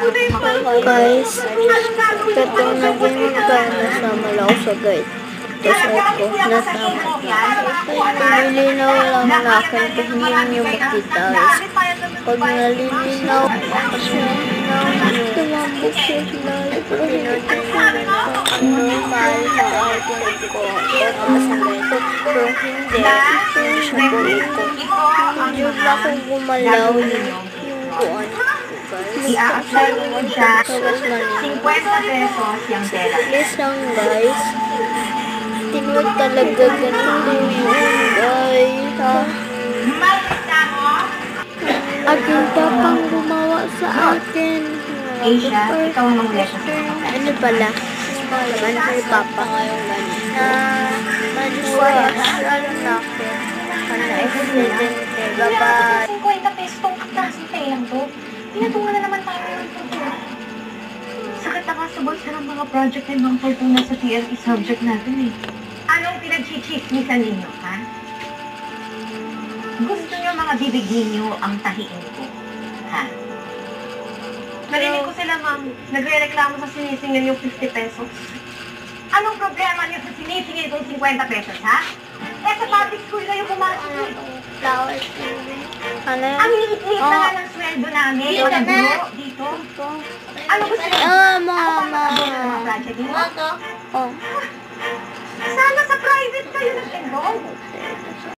Guys, katong naging magkano sa Malausagay. Tapos ako, natama. Nalilinaw lang na akin kung hindi niyo makita guys. Pag nalilinaw, tumambok siya sila. Ang normal sa iPhone ko. Pero hindi, siya ko. Hindi ba akong gumalaw yung kuwan. I-apply mo siya 50 pesos yung tela. Please lang guys. Tinwag talaga ganun yun guys. Makita mo? Aking papang gumawa sa akin. Asia, ikaw ang lesson sa mga. Ano pala? Malaman kay papa ngayon na manuwa. Lalo na ako. Kana-accident. Bye-bye. 50 pesos tong klaseng telang to. Pinatungan na naman tayo ng Fortuna. Sakit na nga sa bulsa ng mga project ng mga Fortuna sa TLE subject natin eh. Anong pinag-chichismisan ninyo, ha? Gusto nyo mga bibigyan nyo ang tahiin ko, ha? Narinig ko sila, ma'am. Nagre-reklamo sa sinisingil yung 50 pesos. Anong problema niyo sa sinisingil kong 50 pesos, ha? Eh, sa public school kayo pumasok dito. Flowers. Ano yan? Ang liit-liit na nga ng sweldo namin. Dito na. Dito. Ano gusto niyo? Mama. Project niyo? Oh. Sana sa private kayo nag-enroll.